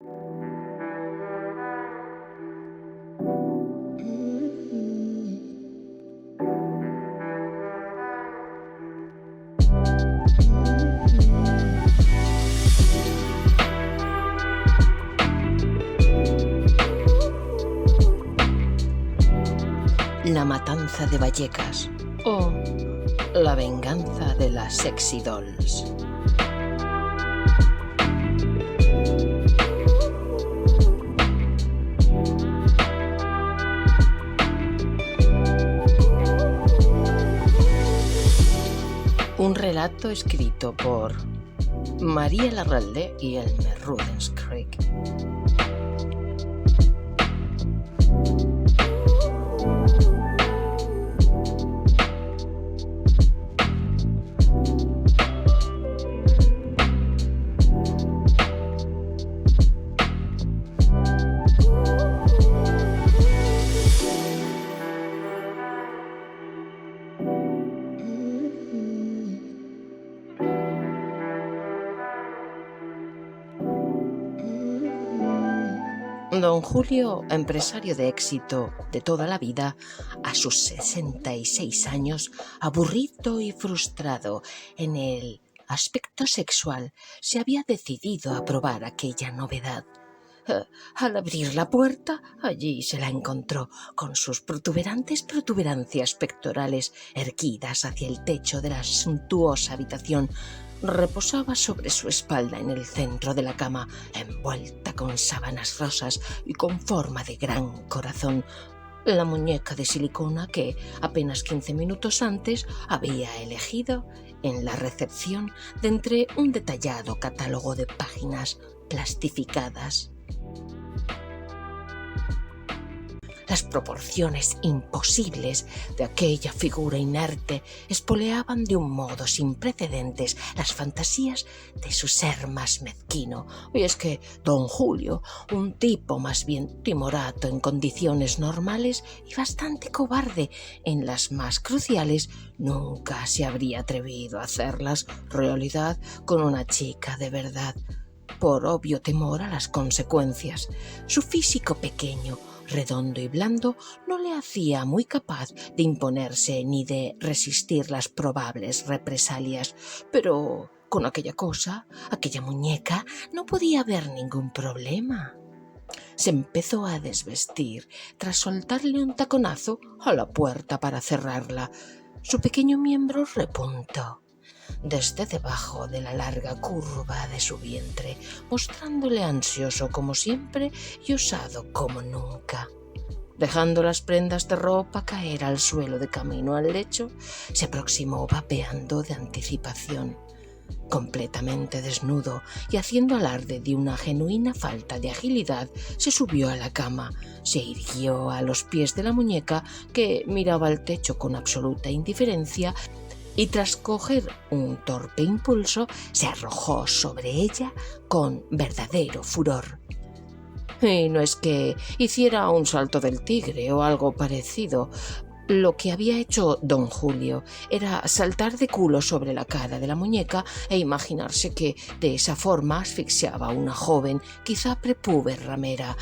La matanza de Vallecas o la venganza de las sexy dolls. Un relato escrito por María Larralde y Elmer Rudenskrig. Don Julio, empresario de éxito de toda la vida, a sus 66 años, aburrido y frustrado en el aspecto sexual, se había decidido a probar aquella novedad. Al abrir la puerta, allí se la encontró, con sus protuberancias pectorales erguidas hacia el techo de la suntuosa habitación. Reposaba sobre su espalda en el centro de la cama, envuelta con sábanas rosas y con forma de gran corazón, la muñeca de silicona que apenas 15 minutos antes había elegido en la recepción de entre un detallado catálogo de páginas plastificadas. Las proporciones imposibles de aquella figura inerte espoleaban de un modo sin precedentes las fantasías de su ser más mezquino. Y es que don Julio, un tipo más bien timorato en condiciones normales y bastante cobarde en las más cruciales, nunca se habría atrevido a hacerlas realidad con una chica de verdad, por obvio temor a las consecuencias. Su físico pequeño, redondo y blando, no le hacía muy capaz de imponerse ni de resistir las probables represalias, pero con aquella muñeca, no podía haber ningún problema. Se empezó a desvestir tras soltarle un taconazo a la puerta para cerrarla. Su pequeño miembro repuntó desde debajo de la larga curva de su vientre, mostrándole ansioso como siempre y osado como nunca. Dejando las prendas de ropa caer al suelo de camino al lecho, se aproximó vapeando de anticipación. Completamente desnudo y haciendo alarde de una genuina falta de agilidad, se subió a la cama, se irguió a los pies de la muñeca, que miraba al techo con absoluta indiferencia, y tras coger un torpe impulso, se arrojó sobre ella con verdadero furor. Y no es que hiciera un salto del tigre o algo parecido. Lo que había hecho don Julio era saltar de culo sobre la cara de la muñeca e imaginarse que de esa forma asfixiaba a una joven, quizá prepúber ramera.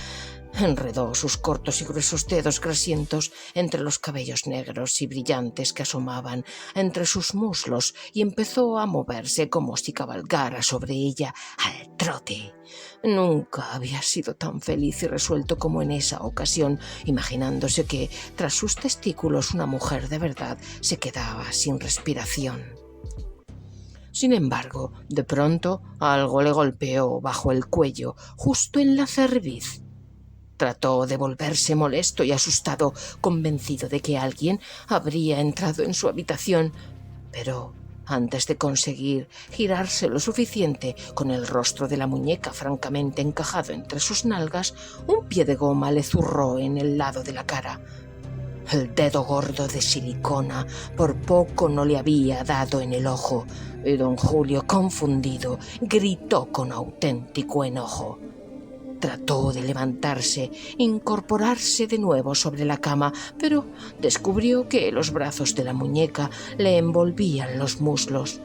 Enredó sus cortos y gruesos dedos grasientos entre los cabellos negros y brillantes que asomaban entre sus muslos y empezó a moverse como si cabalgara sobre ella al trote. Nunca había sido tan feliz y resuelto como en esa ocasión, imaginándose que tras sus testículos una mujer de verdad se quedaba sin respiración. Sin embargo, de pronto algo le golpeó bajo el cuello, justo en la cerviz. Trató de volverse molesto y asustado, convencido de que alguien habría entrado en su habitación, pero antes de conseguir girarse lo suficiente, con el rostro de la muñeca francamente encajado entre sus nalgas, un pie de goma le zurró en el lado de la cara. El dedo gordo de silicona por poco no le había dado en el ojo, y don Julio, confundido, gritó con auténtico enojo. Trató de levantarse, incorporarse de nuevo sobre la cama, pero descubrió que los brazos de la muñeca le envolvían los muslos.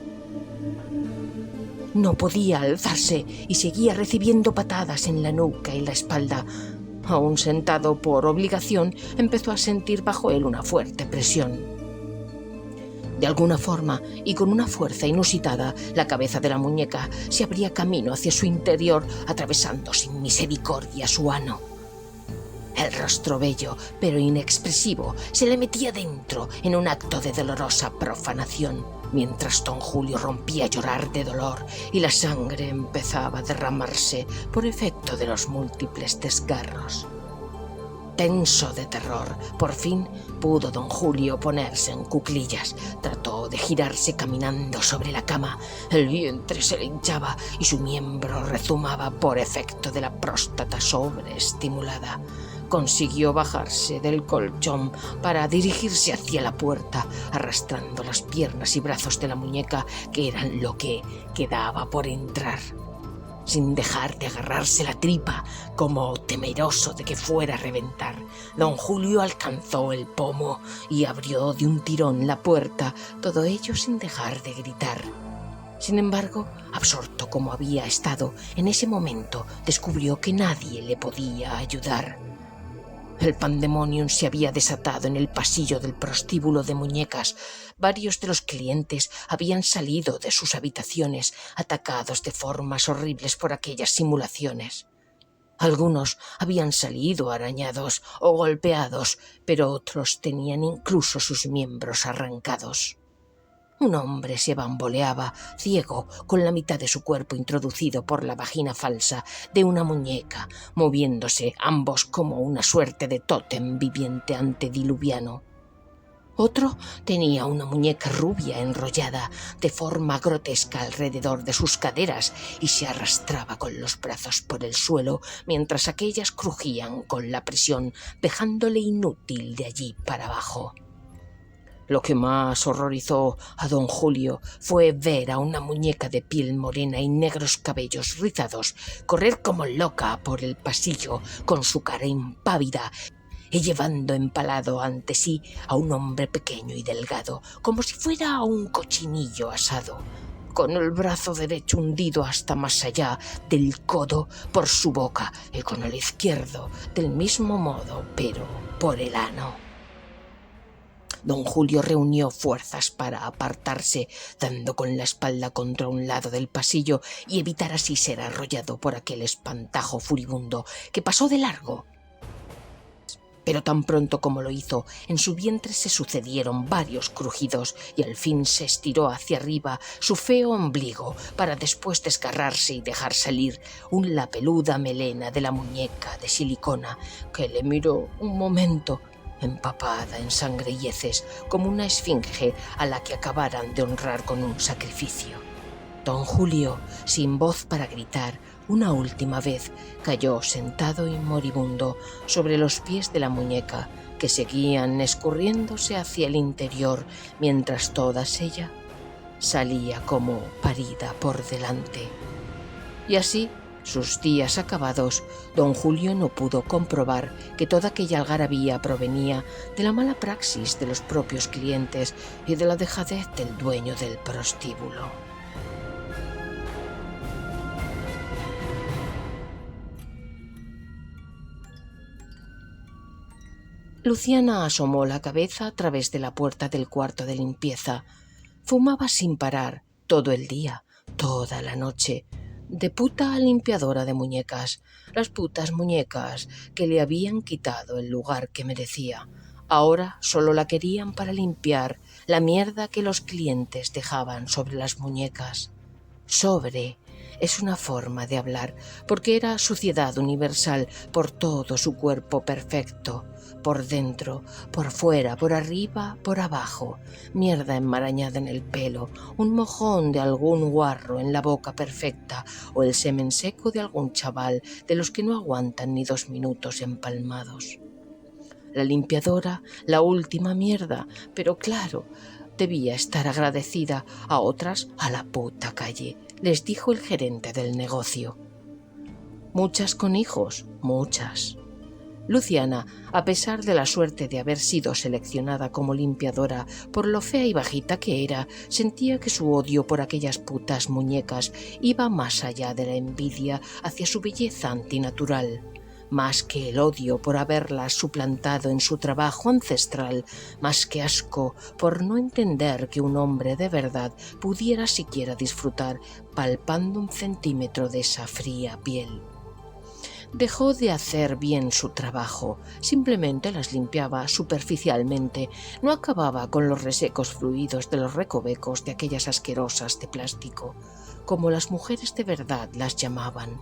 No podía alzarse y seguía recibiendo patadas en la nuca y la espalda. Aún sentado por obligación, empezó a sentir bajo él una fuerte presión. De alguna forma, y con una fuerza inusitada, la cabeza de la muñeca se abría camino hacia su interior, atravesando sin misericordia su ano. El rostro bello, pero inexpresivo, se le metía dentro en un acto de dolorosa profanación, mientras don Julio rompía a llorar de dolor y la sangre empezaba a derramarse por efecto de los múltiples desgarros. Tenso de terror, por fin pudo don Julio ponerse en cuclillas. Trató de girarse caminando sobre la cama. El vientre se le hinchaba y su miembro rezumaba por efecto de la próstata sobreestimulada. Consiguió bajarse del colchón para dirigirse hacia la puerta, arrastrando las piernas y brazos de la muñeca, que eran lo que quedaba por entrar. Sin dejar de agarrarse la tripa, como temeroso de que fuera a reventar, don Julio alcanzó el pomo y abrió de un tirón la puerta, todo ello sin dejar de gritar. Sin embargo, absorto como había estado, en ese momento descubrió que nadie le podía ayudar. El pandemonium se había desatado en el pasillo del prostíbulo de muñecas. Varios de los clientes habían salido de sus habitaciones, atacados de formas horribles por aquellas simulaciones. Algunos habían salido arañados o golpeados, pero otros tenían incluso sus miembros arrancados. Un hombre se bamboleaba, ciego, con la mitad de su cuerpo introducido por la vagina falsa de una muñeca, moviéndose ambos como una suerte de tótem viviente antediluviano. Otro tenía una muñeca rubia enrollada de forma grotesca alrededor de sus caderas y se arrastraba con los brazos por el suelo mientras aquellas crujían con la presión, dejándole inútil de allí para abajo. Lo que más horrorizó a don Julio fue ver a una muñeca de piel morena y negros cabellos rizados correr como loca por el pasillo con su cara impávida y llevando empalado ante sí a un hombre pequeño y delgado, como si fuera un cochinillo asado, con el brazo derecho hundido hasta más allá del codo por su boca y con el izquierdo del mismo modo, pero por el ano. Don Julio reunió fuerzas para apartarse, dando con la espalda contra un lado del pasillo y evitar así ser arrollado por aquel espantajo furibundo que pasó de largo. Pero tan pronto como lo hizo, en su vientre se sucedieron varios crujidos y al fin se estiró hacia arriba su feo ombligo para después desgarrarse y dejar salir la peluda melena de la muñeca de silicona, que le miró un momento, empapada en sangre y heces, como una esfinge a la que acabaran de honrar con un sacrificio. Don Julio, sin voz para gritar, una última vez cayó sentado y moribundo sobre los pies de la muñeca, que seguían escurriéndose hacia el interior mientras toda ella salía como parida por delante. Y así, sus días acabados, don Julio no pudo comprobar que toda aquella algarabía provenía de la mala praxis de los propios clientes y de la dejadez del dueño del prostíbulo. Luciana asomó la cabeza a través de la puerta del cuarto de limpieza. Fumaba sin parar, todo el día, toda la noche, de puta a limpiadora de muñecas, las putas muñecas que le habían quitado el lugar que merecía. Ahora solo la querían para limpiar la mierda que los clientes dejaban sobre las muñecas. Sobre es una forma de hablar, porque era suciedad universal por todo su cuerpo perfecto, por dentro, por fuera, por arriba, por abajo, mierda enmarañada en el pelo, un mojón de algún guarro en la boca perfecta o el semen seco de algún chaval de los que no aguantan ni 2 minutos empalmados. La limpiadora, la última mierda, pero claro, debía estar agradecida, a otras a la puta calle, les dijo el gerente del negocio. Muchas con hijos, muchas. Luciana, a pesar de la suerte de haber sido seleccionada como limpiadora por lo fea y bajita que era, sentía que su odio por aquellas putas muñecas iba más allá de la envidia hacia su belleza antinatural. Más que el odio por haberlas suplantado en su trabajo ancestral, más que asco por no entender que un hombre de verdad pudiera siquiera disfrutar palpando un centímetro de esa fría piel. Dejó de hacer bien su trabajo, simplemente las limpiaba superficialmente, no acababa con los resecos fluidos de los recovecos de aquellas asquerosas de plástico, como las mujeres de verdad las llamaban.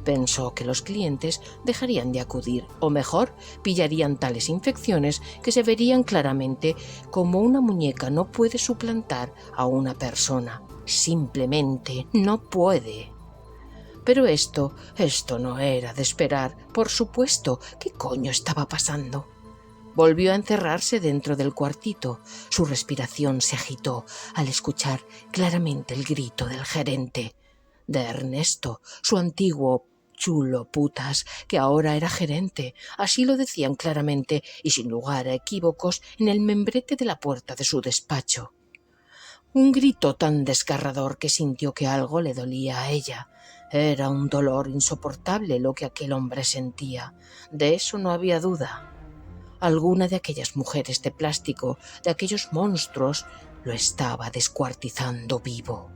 Pensó que los clientes dejarían de acudir, o mejor, pillarían tales infecciones que se verían claramente como una muñeca no puede suplantar a una persona. Simplemente no puede. Pero esto no era de esperar. Por supuesto, ¿qué coño estaba pasando? Volvió a encerrarse dentro del cuartito. Su respiración se agitó al escuchar claramente el grito del gerente, de Ernesto, su antiguo chulo putas, que ahora era gerente. Así lo decían claramente y sin lugar a equívocos en el membrete de la puerta de su despacho. Un grito tan desgarrador que sintió que algo le dolía a ella. Era un dolor insoportable lo que aquel hombre sentía. De eso no había duda. Alguna de aquellas mujeres de plástico, de aquellos monstruos, lo estaba descuartizando vivo.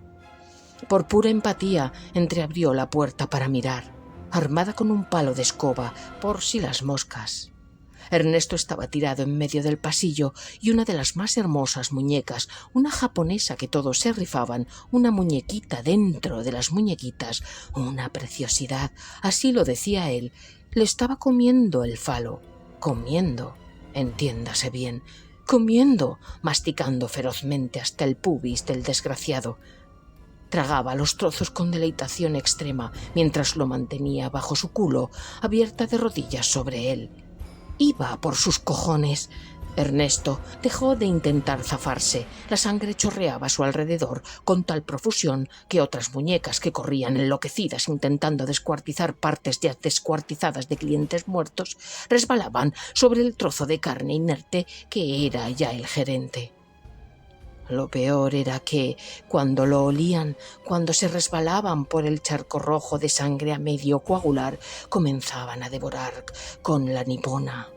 Por pura empatía, entreabrió la puerta para mirar, armada con un palo de escoba, por si las moscas. Ernesto estaba tirado en medio del pasillo y una de las más hermosas muñecas, una japonesa que todos se rifaban, una muñequita dentro de las muñequitas, una preciosidad, así lo decía él, le estaba comiendo el falo. Comiendo, entiéndase bien, comiendo, masticando ferozmente hasta el pubis del desgraciado. Tragaba los trozos con deleitación extrema mientras lo mantenía bajo su culo, abierta de rodillas sobre él. Iba por sus cojones. Ernesto dejó de intentar zafarse. La sangre chorreaba a su alrededor con tal profusión que otras muñecas que corrían enloquecidas intentando descuartizar partes ya descuartizadas de clientes muertos resbalaban sobre el trozo de carne inerte que era ya el gerente. Lo peor era que, cuando lo olían, cuando se resbalaban por el charco rojo de sangre a medio coagular, comenzaban a devorar con la nipona.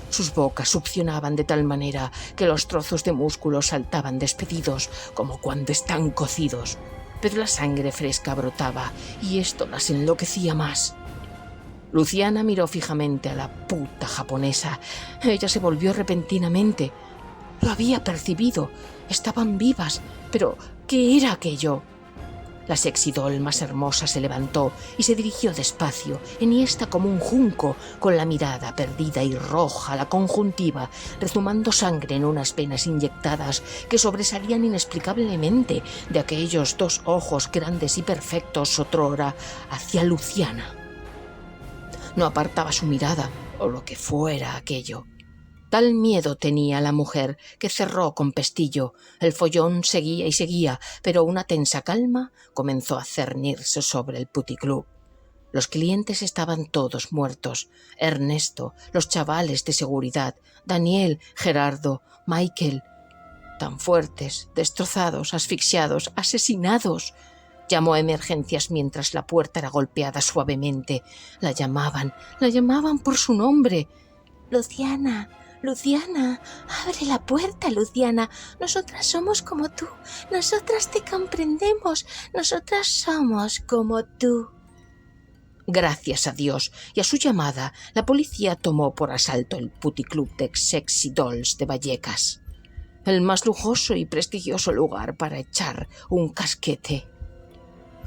Sus bocas succionaban de tal manera que los trozos de músculo saltaban despedidos, como cuando están cocidos. Pero la sangre fresca brotaba y esto las enloquecía más. Luciana miró fijamente a la puta japonesa. Ella se volvió repentinamente. Lo había percibido. Estaban vivas, pero ¿qué era aquello? La sexy doll más hermosa se levantó y se dirigió despacio, enhiesta como un junco, con la mirada perdida y roja la conjuntiva, rezumando sangre en unas venas inyectadas que sobresalían inexplicablemente de aquellos dos ojos grandes y perfectos otrora hacia Luciana. No apartaba su mirada, o lo que fuera aquello. Tal miedo tenía la mujer que cerró con pestillo. El follón seguía y seguía, pero una tensa calma comenzó a cernirse sobre el puticlub. Los clientes estaban todos muertos. Ernesto, los chavales de seguridad, Daniel, Gerardo, Michael. Tan fuertes, destrozados, asfixiados, asesinados. Llamó a emergencias mientras la puerta era golpeada suavemente. La llamaban por su nombre. «Luciana, Luciana, abre la puerta, Luciana. Nosotras somos como tú. Nosotras te comprendemos. Nosotras somos como tú». Gracias a Dios y a su llamada, la policía tomó por asalto el puticlub de Sexy Dolls de Vallecas, el más lujoso y prestigioso lugar para echar un casquete.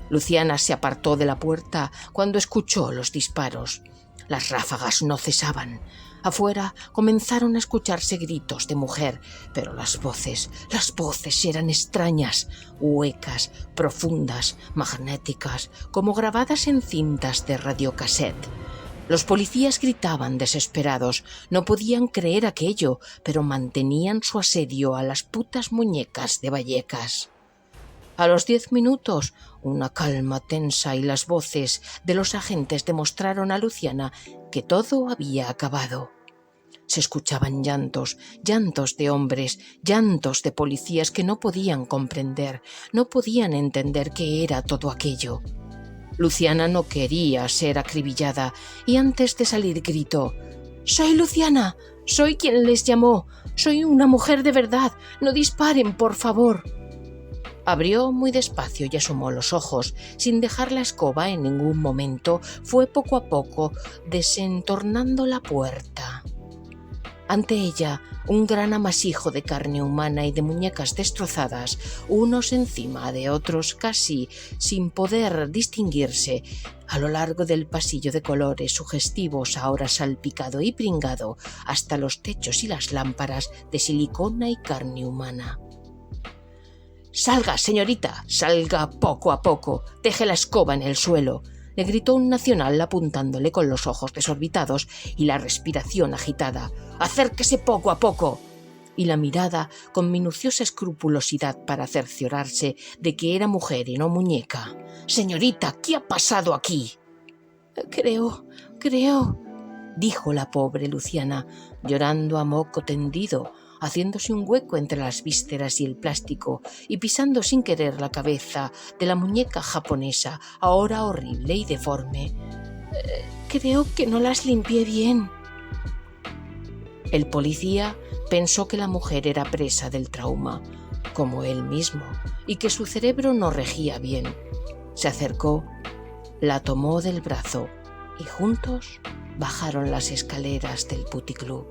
Luciana se apartó de la puerta cuando escuchó los disparos. Las ráfagas no cesaban. Afuera comenzaron a escucharse gritos de mujer, pero las voces eran extrañas, huecas, profundas, magnéticas, como grabadas en cintas de radiocassette. Los policías gritaban desesperados, no podían creer aquello, pero mantenían su asedio a las putas muñecas de Vallecas. A los 10 minutos, una calma tensa y las voces de los agentes demostraron a Luciana que todo había acabado. Se escuchaban llantos, llantos de hombres, llantos de policías que no podían comprender, no podían entender qué era todo aquello. Luciana no quería ser acribillada y antes de salir gritó: «¡Soy Luciana! ¡Soy quien les llamó! ¡Soy una mujer de verdad! ¡No disparen, por favor!». Abrió muy despacio y asomó los ojos. Sin dejar la escoba en ningún momento, fue poco a poco desentornando la puerta. Ante ella, un gran amasijo de carne humana y de muñecas destrozadas, unos encima de otros casi sin poder distinguirse, a lo largo del pasillo de colores sugestivos, ahora salpicado y pringado, hasta los techos y las lámparas de silicona y carne humana. «Salga, señorita, salga poco a poco, deje la escoba en el suelo», le gritó un nacional apuntándole con los ojos desorbitados y la respiración agitada. «¡Acérquese poco a poco!» Y la mirada con minuciosa escrupulosidad para cerciorarse de que era mujer y no muñeca. «Señorita, ¿qué ha pasado aquí?» Creo, dijo la pobre Luciana, llorando a moco tendido, haciéndose un hueco entre las vísceras y el plástico y pisando sin querer la cabeza de la muñeca japonesa, ahora horrible y deforme. «Creo que no las limpié bien». El policía pensó que la mujer era presa del trauma, como él mismo, y que su cerebro no regía bien. Se acercó, la tomó del brazo y juntos bajaron las escaleras del puticlub.